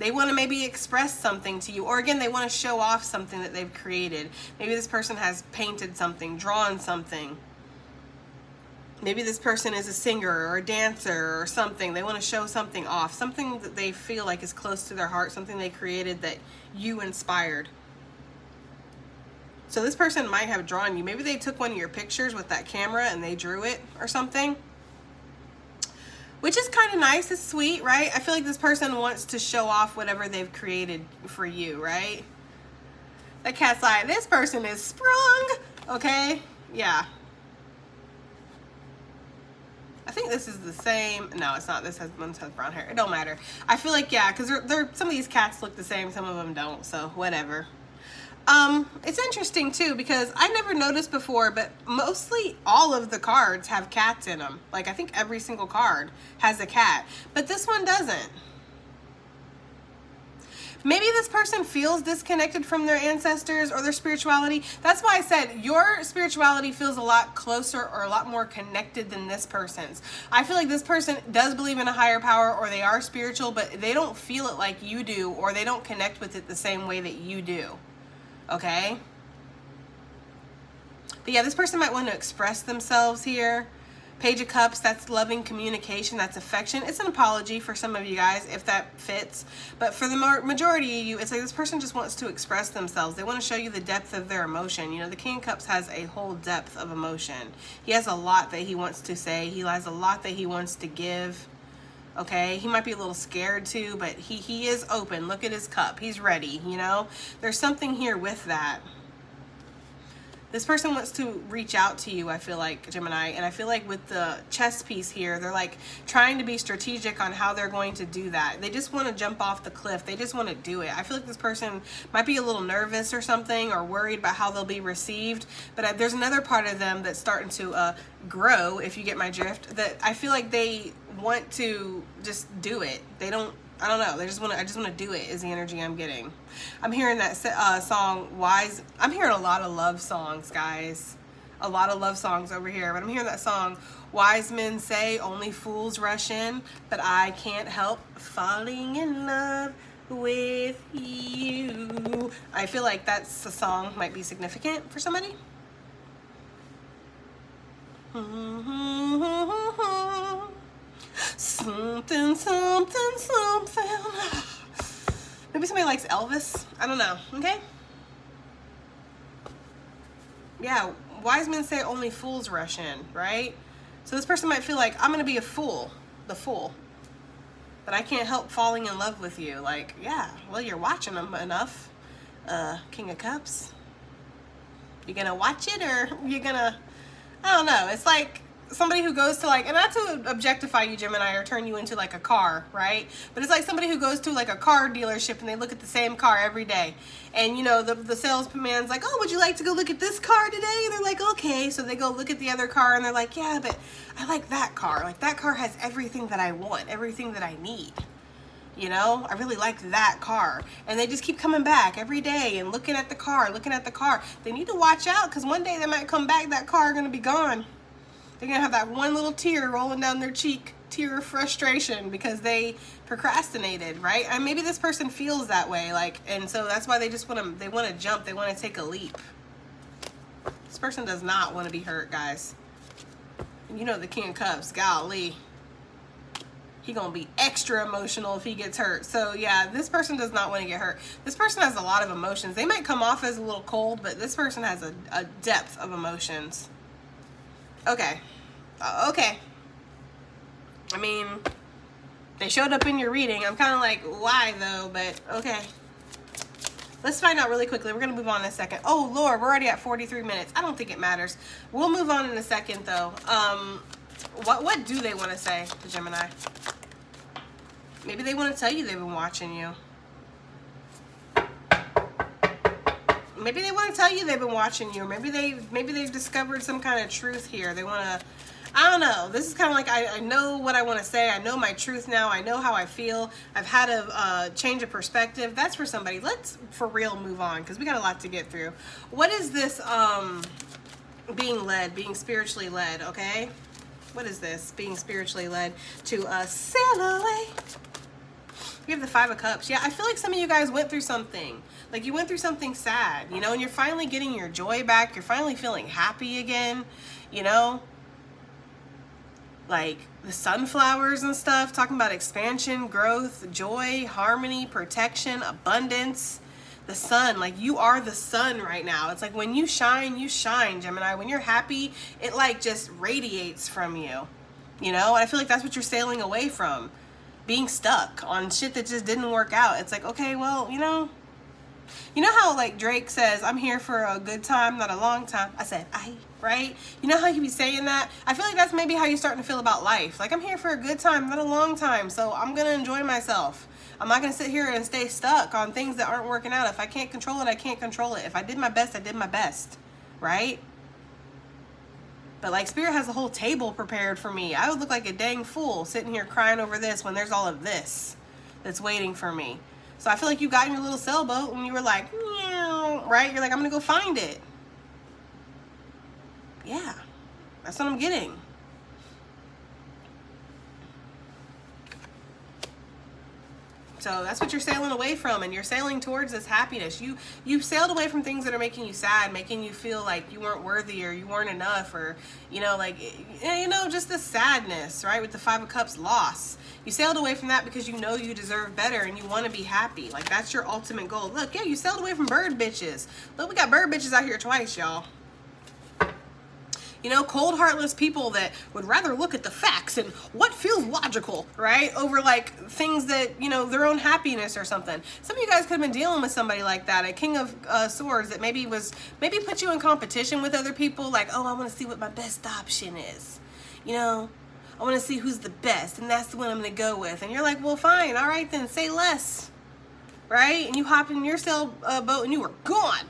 They want to maybe express something to you. Or again, they want to show off something that they've created. Maybe this person has painted something, drawn something. Maybe this person is a singer or a dancer or something. They want to show something off, something that they feel like is close to their heart, something they created that you inspired. So this person might have drawn you. Maybe they took one of your pictures with that camera and they drew it or something, which is kind of nice. It's sweet, right? I feel like this person wants to show off whatever they've created for you, right? That cat's like, this person is sprung, okay? Yeah. I think this is the same. No, it's not. This has brown hair. It don't matter. I feel like, yeah, because they're some of these cats look the same, some of them don't, so whatever. It's interesting too, because I never noticed before, but mostly all of the cards have cats in them. Like, I think every single card has a cat, but this one doesn't. Maybe this person feels disconnected from their ancestors or their spirituality. That's why I said your spirituality feels a lot closer or a lot more connected than this person's. I feel like this person does believe in a higher power, or they are spiritual, but they don't feel it like you do, or they don't connect with it the same way that you do. Okay? But yeah, this person might want to express themselves here. Page of Cups, that's loving communication, that's affection. It's an apology for some of you guys, if that fits. But for the majority of you, it's like this person just wants to express themselves. They want to show you the depth of their emotion. You know, the King of Cups has a whole depth of emotion. He has a lot that he wants to say. He has a lot that he wants to give. Okay, he might be a little scared too, but he is open. Look at his cup. He's ready, you know? There's something here with that. This person wants to reach out to you, I feel like, Gemini. And I feel like with the chess piece here, they're like trying to be strategic on how they're going to do that. They just want to jump off the cliff. They just want to do it. I feel like this person might be a little nervous or something, or worried about how they'll be received. But there's another part of them that's starting to grow, if you get my drift, that I feel like they want to just do it. They don't, I don't know. I just want to do it is the energy I'm getting. I'm hearing that song Wise. I'm hearing a lot of love songs, guys. A lot of love songs over here. But I'm hearing that song, Wise Men Say Only Fools Rush In, but I can't help falling in love with you. I feel like that's a song might be significant for somebody. Something, something, something. Maybe somebody likes Elvis. I don't know. Okay? Yeah, wise men say only fools rush in, right? So this person might feel like, I'm going to be a fool. The fool. But I can't help falling in love with you. Like, yeah, well, you're watching them enough. King of Cups. You going to watch it, or you're going to... I don't know. It's like somebody who goes to like, and not to objectify you, Gemini, or turn you into like a car, right? But it's like somebody who goes to like a car dealership and they look at the same car every day. And you know, the salesman's like, oh, would you like to go look at this car today? And they're like, okay. So they go look at the other car and they're like, yeah, but I like that car. Like that car has everything that I want, everything that I need. You know, I really like that car. And they just keep coming back every day and looking at the car, looking at the car. They need to watch out, because one day they might come back, that car going to be gone. They're going to have that one little tear rolling down their cheek, tear of frustration, because they procrastinated, right? And maybe this person feels that way, like, and so that's why they just want to jump, they want to take a leap. This person does not want to be hurt, guys. You know the King of Cups, golly. He gonna be extra emotional if he gets hurt. So yeah, this person does not want to get hurt. This person has a lot of emotions. They might come off as a little cold, but this person has a depth of emotions. Okay. Okay. I mean, they showed up in your reading. I'm kind of like, why though? But okay. Let's find out really quickly. We're going to move on in a second. Oh, Lord, we're already at 43 minutes. I don't think it matters. We'll move on in a second, though. What do they want to say to Gemini? Maybe they want to tell you they've been watching you. Maybe they want to tell you they've been watching you. Or maybe they've discovered some kind of truth here. They want to, I don't know. This is kind of like, I know what I want to say. I know my truth now. I know how I feel. I've had a change of perspective. That's for somebody. Let's, for real, move on, because we got a lot to get through. What is this being led, being spiritually led, okay? What is this? Being spiritually led to sail away. We have the Five of Cups. Yeah, I feel like some of you guys went through something. Like you went through something sad, you know, and you're finally getting your joy back. You're finally feeling happy again, you know. like the sunflowers and stuff, talking about expansion, growth, joy, harmony, protection, abundance. The sun, like you are the sun right now. It's like when you shine, Gemini. When you're happy, it like just radiates from you. You know, and I feel like that's what you're sailing away from. Being stuck on shit that just didn't work out. It's like, okay, well, you know how like Drake says, I'm here for a good time, not a long time. I said, right? You know how he be saying that? I feel like that's maybe how you're starting to feel about life. Like, I'm here for a good time, not a long time. So I'm going to enjoy myself. I'm not going to sit here and stay stuck on things that aren't working out. If I can't control it, I can't control it. If I did my best, I did my best. Right? But like Spirit has a whole table prepared for me. I would look like a dang fool sitting here crying over this when there's all of this that's waiting for me. So I feel like you got in your little sailboat and you were like, meow, right? You're like, I'm going to go find it. Yeah, that's what I'm getting. So that's what you're sailing away from, and you're sailing towards this happiness. You sailed away from things that are making you sad, making you feel like you weren't worthy or you weren't enough, or, just the sadness, right? With the Five of Cups, loss. You sailed away from that because you know you deserve better and you want to be happy. Like, that's your ultimate goal. Look, yeah, you sailed away from bird bitches. Look, we got bird bitches out here twice, y'all. Cold, heartless people that would rather look at the facts and what feels logical, right? Over like things that, their own happiness or something. Some of you guys could have been dealing with somebody like that, a King of Swords that maybe put you in competition with other people. Like, oh, I want to see what my best option is. I want to see who's the best, and that's the one I'm going to go with. And you're like, well, fine. All right, then say less, right? And you hop in your sailboat and you were gone.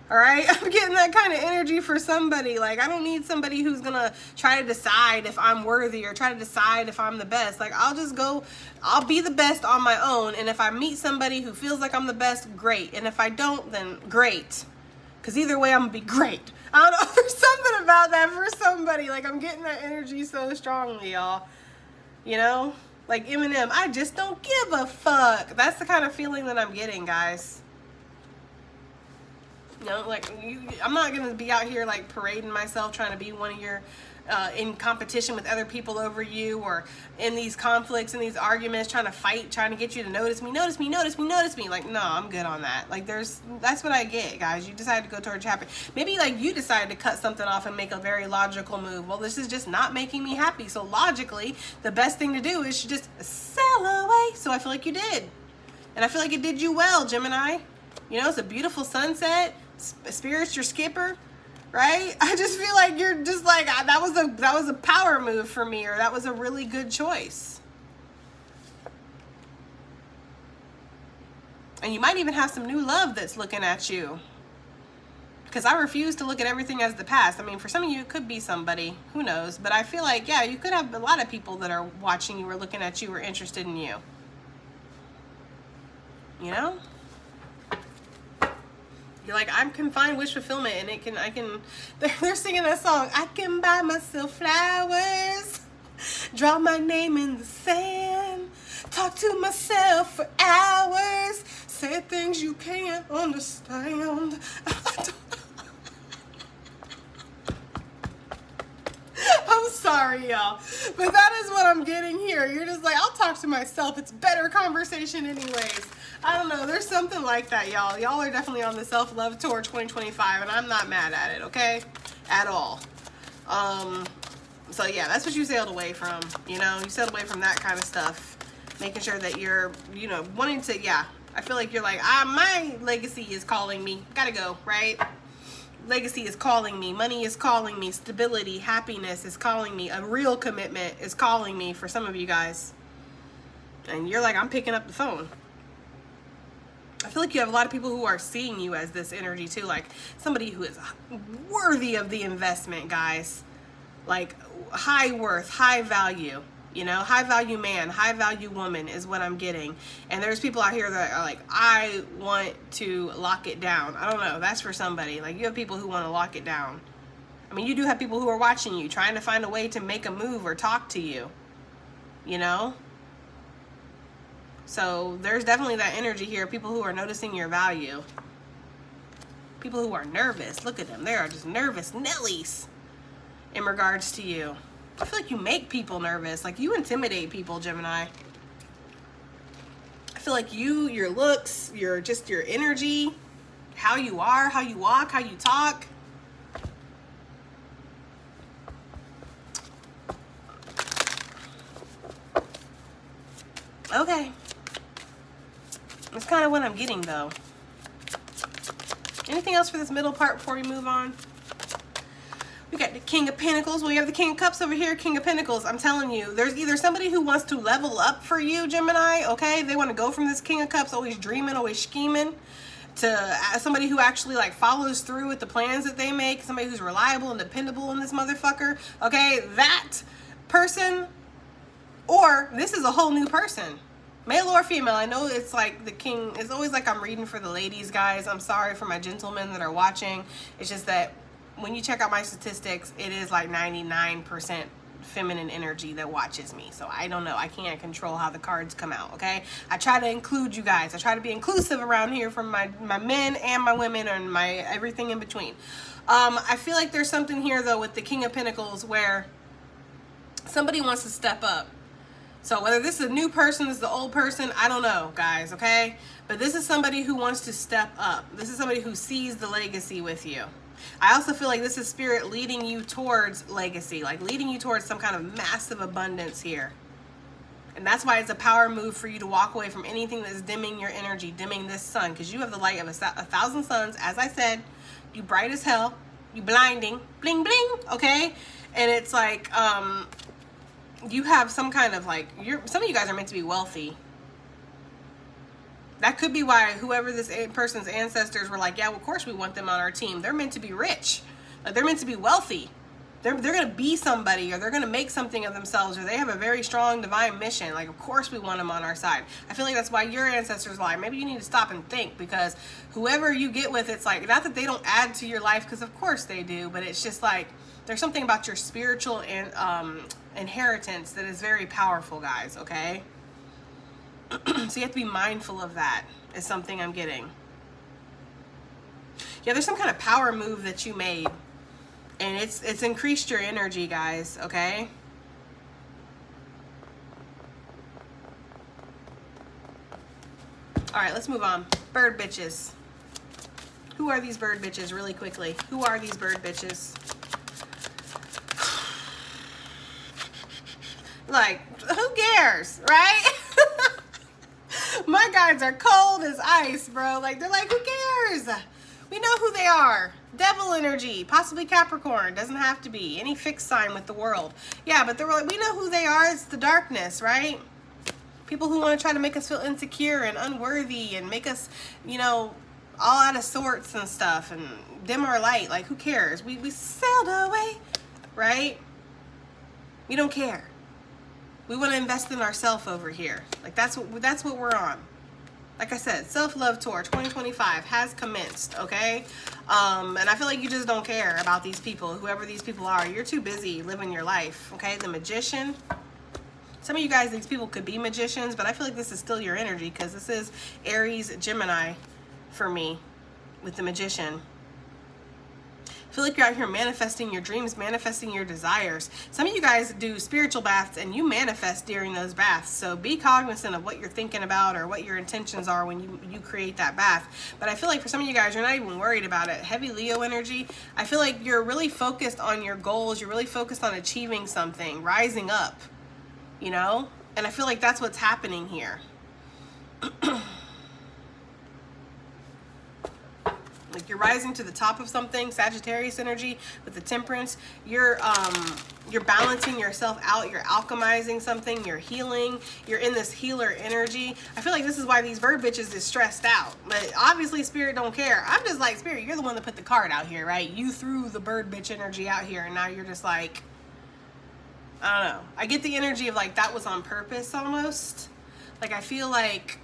All right, I'm getting that kind of energy for somebody. Like, I don't need somebody who's going to try to decide if I'm worthy or try to decide if I'm the best. Like, I'll be the best on my own. And if I meet somebody who feels like I'm the best, great. And if I don't, then great. Because either way, I'm going to be great. I don't know, there's something about that for somebody. Like, I'm getting that energy so strongly, y'all. Like Eminem, I just don't give a fuck. That's the kind of feeling that I'm getting, guys. I'm not going to be out here like parading myself trying to be one of your, in competition with other people over you, or in these conflicts and these arguments, trying to get you to notice me. Like, no, I'm good on that. Like, that's what I get, guys. You decided to go towards happy. Maybe like you decided to cut something off and make a very logical move. Well, this is just not making me happy. So logically, the best thing to do is just sail away. So I feel like you did. And I feel like it did you well, Gemini. It's a beautiful sunset. Spirit's your skipper, right? I just feel like you're just like, that was a power move for me, or that was a really good choice. And you might even have some new love that's looking at you, because I refuse to look at everything as the past. I mean, for some of you, it could be somebody, who knows? But I feel like, yeah, you could have a lot of people that are watching you or looking at you or interested in you. You're like, I can find wish fulfillment, and they're singing that song, I can buy myself flowers, draw my name in the sand, talk to myself for hours, say things you can't understand. I'm sorry, y'all, but that is what I'm getting here. You're just like, I'll talk to myself. It's better conversation anyways. I don't know. There's something like that, y'all. Y'all are definitely on the self-love tour 2025, and I'm not mad at it, okay? At all. So yeah, that's what you sailed away from. You sailed away from that kind of stuff. Making sure that you're, wanting to, yeah. I feel like you're like, my legacy is calling me. Gotta go, right? Legacy is calling me. Money is calling me. Stability, happiness is calling me. A real commitment is calling me for some of you guys. And you're like, I'm picking up the phone. I feel like you have a lot of people who are seeing you as this energy too, like somebody who is worthy of the investment, guys. Like high worth, high value, high value man, high value woman is what I'm getting. And there's people out here that are like, I want to lock it down. I don't know. That's for somebody. Like, you have people who want to lock it down. I mean, you do have people who are watching you, trying to find a way to make a move or talk to you, So there's definitely that energy here. People who are noticing your value. People who are nervous. Look at them. They are just nervous Nellies in regards to you. I feel like you make people nervous. Like you intimidate people, Gemini. I feel like your looks, your energy, how you are, how you walk, how you talk. Okay. That's kind of what I'm getting, though. Anything else for this middle part before we move on? We got the King of Pentacles. Well, you have the King of Cups over here, King of Pentacles. I'm telling you, there's either somebody who wants to level up for you, Gemini, okay? They want to go from this King of Cups, always dreaming, always scheming, to somebody who actually like follows through with the plans that they make, somebody who's reliable and dependable in this motherfucker, okay? That person, or this is a whole new person. Male or female. I know it's like the king, it's always like I'm reading for the ladies, guys. I'm sorry for my gentlemen that are watching. It's just that when you check out my statistics, it is like 99% feminine energy that watches me. So I don't know. I can't control how the cards come out, okay? I try to include you guys. I try to be inclusive around here from my men and my women and my everything in between. I feel like there's something here, though, with the King of Pentacles where somebody wants to step up. So whether this is a new person, this is the old person, I don't know, guys, okay? But this is somebody who wants to step up. This is somebody who sees the legacy with you. I also feel like this is spirit leading you towards legacy, like leading you towards some kind of massive abundance here. And that's why it's a power move for you to walk away from anything that's dimming your energy, dimming this sun, because you have the light of a thousand suns. As I said, you bright as hell, you blinding, bling, bling, okay? And it's like, you have some kind of like, some of you guys are meant to be wealthy. That could be why whoever this person's ancestors were like, yeah, well, of course we want them on our team. They're meant to be rich. Like, they're meant to be wealthy. They're going to be somebody, or they're going to make something of themselves, or they have a very strong divine mission. Like, of course we want them on our side. I feel like that's why your ancestors lie. Maybe you need to stop and think, because whoever you get with, it's like, not that they don't add to your life, because of course they do, but it's just like, there's something about your spiritual and inheritance that is very powerful, guys, okay? So you have to be mindful of that, is something I'm getting. Yeah, there's some kind of power move that you made, and it's increased your energy, guys, okay? All right, let's move on. Bird bitches. Who are these bird bitches, really quickly? Who are these bird bitches? Like, who cares, right? My guides are cold as ice, bro. Like, they're like, who cares? We know who they are. Devil energy, possibly Capricorn. Doesn't have to be any fixed sign with the world. Yeah, but they're like, we know who they are. It's the darkness, right? People who want to try to make us feel insecure and unworthy and make us, you know, all out of sorts and stuff and dim our light. Like, who cares? We sailed away, right? We don't care. We want to invest in ourselves over here. Like, that's what we're on. Like I said, self-love tour 2025 has commenced, okay? And I feel like you just don't care about these people, whoever these people are. You're too busy living your life, okay? The Magician. Some of you guys, these people could be magicians, but I feel like this is still your energy, because this is Aries, Gemini for me with the Magician. I feel like you're out here manifesting your dreams, manifesting your desires. Some of you guys do spiritual baths and you manifest during those baths. So be cognizant of what you're thinking about or what your intentions are when you create that bath. But I feel like for some of you guys, you're not even worried about it. Heavy Leo energy. I feel like you're really focused on your goals. You're really focused on achieving something, rising up, you know? And I feel like that's what's happening here. Like, you're rising to the top of something. Sagittarius energy with the Temperance. You're balancing yourself out. You're alchemizing something. You're healing. You're in this healer energy. I feel like this is why these bird bitches is stressed out. But obviously Spirit don't care. I'm just like, Spirit, you're the one that put the card out here, right? You threw the bird bitch energy out here, and now you're just like, I don't know. I get the energy of like that was on purpose almost. Like, I feel like,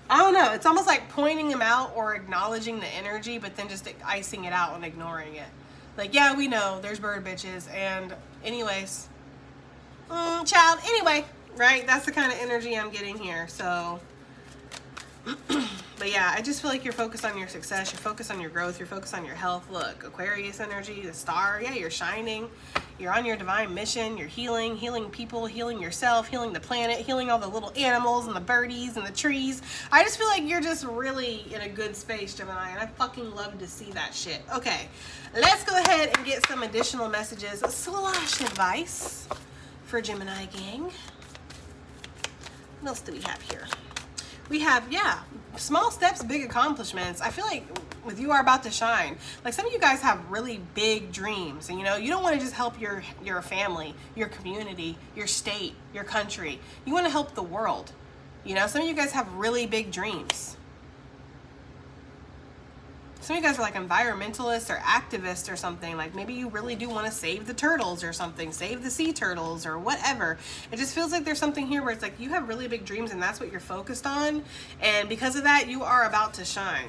I don't know. It's almost like pointing them out or acknowledging the energy, but then just icing it out and ignoring it. Like, yeah, we know there's bird bitches. And anyways, anyway, right? That's the kind of energy I'm getting here. So But yeah, I just feel like you're focused on your success, you're focused on your growth, you're focused on your health. Look, Aquarius energy, the star, yeah, you're shining. You're on your divine mission, you're healing people, healing yourself, healing the planet, healing all the little animals and the birdies and the trees. I just feel like you're just really in a good space, Gemini, and I fucking love to see that shit. Okay, let's go ahead and get some additional messages / advice for Gemini gang. What else do we have here? We have, yeah, small steps, big accomplishments. I feel like with You Are About to Shine, like some of you guys have really big dreams, and you know, you don't want to just help your family, your community, your state, your country. You want to help the world. You know, some of you guys have really big dreams. Some of you guys are like environmentalists or activists or something. Like maybe you really do want to save the turtles or something, save the sea turtles or whatever. It just feels like there's something here where it's like you have really big dreams and that's what you're focused on. And because of that, you are about to shine.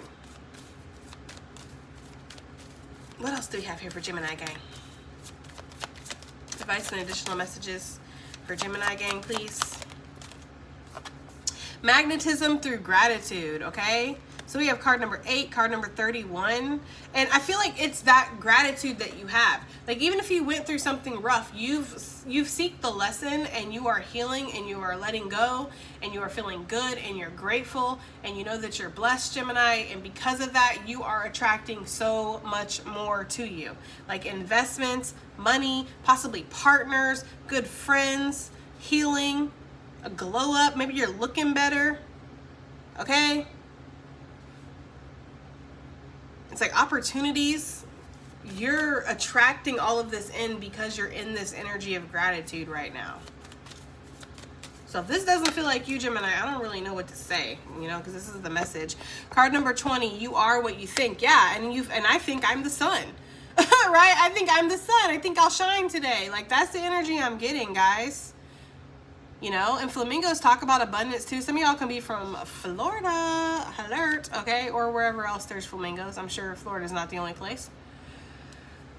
What else do we have here for Gemini gang? Advice and additional messages for Gemini gang, please. Magnetism through gratitude, okay? So we have card number 8, card number 31. And I feel like it's that gratitude that you have. Like even if you went through something rough, you've seeked the lesson and you are healing and you are letting go and you are feeling good and you're grateful and you know that you're blessed, Gemini. And because of that, you are attracting so much more to you. Like investments, money, possibly partners, good friends, healing, a glow up. Maybe you're looking better, okay? It's like opportunities. You're attracting all of this in because you're in this energy of gratitude right now. So if this doesn't feel like you, Gemini, I don't really know what to say, you know, because this is the message. Card number 20, you are what you think. Yeah, and I think I'm the sun. Right? I think I'm the sun. I think I'll shine today. Like that's the energy I'm getting, guys. You know, and flamingos talk about abundance too. Some of y'all can be from Florida, alert, okay, or wherever else there's flamingos. I'm sure Florida's not the only place.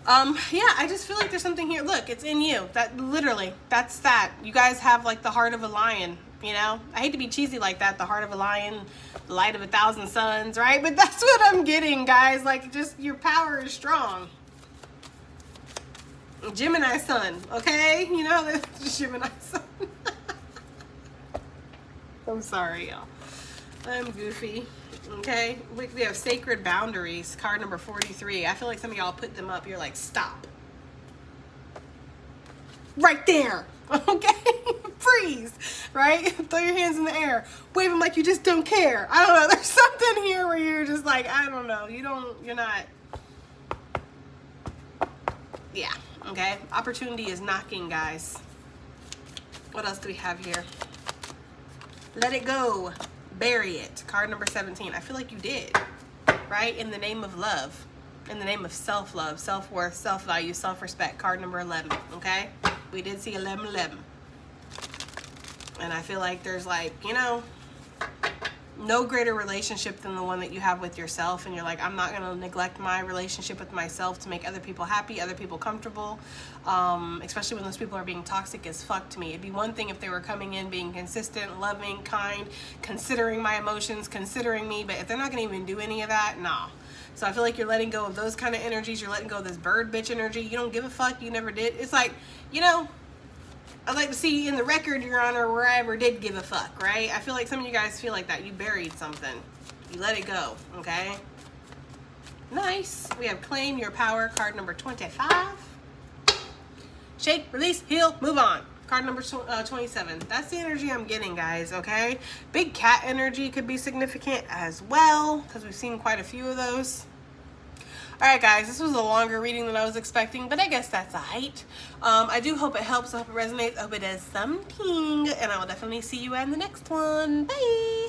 Yeah, I just feel like there's something here. Look, it's in you. That literally, that's that. You guys have like the heart of a lion, you know? I hate to be cheesy like that, the heart of a lion, the light of 1,000 suns, right? But that's what I'm getting, guys. Like just your power is strong. Gemini sun, okay? You know, that's Gemini sun. I'm sorry, y'all. I'm goofy. Okay, we have sacred boundaries, card number 43. I feel like some of y'all put them up. You're like, stop. Right there. Okay, freeze. Right? Throw your hands in the air. Wave them like you just don't care. I don't know. There's something here where you're just like, I don't know. You're not. Yeah. Okay. Opportunity is knocking, guys. What else do we have here? Let it go. Bury it. Card number 17. I feel like you did, right? In the name of love, in the name of self-love, self-worth, self-value, self-respect. Card number 11, okay? We did see 11. And I feel like there's like, you know, no greater relationship than the one that you have with yourself. And you're like, I'm not going to neglect my relationship with myself to make other people happy, other people comfortable. Especially when those people are being toxic as fuck to me. It'd be one thing if they were coming in being consistent, loving, kind, considering my emotions, considering me. But if they're not going to even do any of that, nah. So I feel like you're letting go of those kind of energies. You're letting go of this bird bitch energy. You don't give a fuck. You never did. It's like, you know, I'd like to see in the record, Your Honor, where I ever did give a fuck, right? I feel like some of you guys feel like that. You buried something. You let it go, okay? Nice. We have claim your power, card number 25. Shake, release, heal, move on. Card number 27. That's the energy I'm getting, guys, okay? Big cat energy could be significant as well, because we've seen quite a few of those. All right, guys, this was a longer reading than I was expecting, but I guess that's all right. I do hope it helps. I hope it resonates. I hope it does something, and I will definitely see you in the next one. Bye.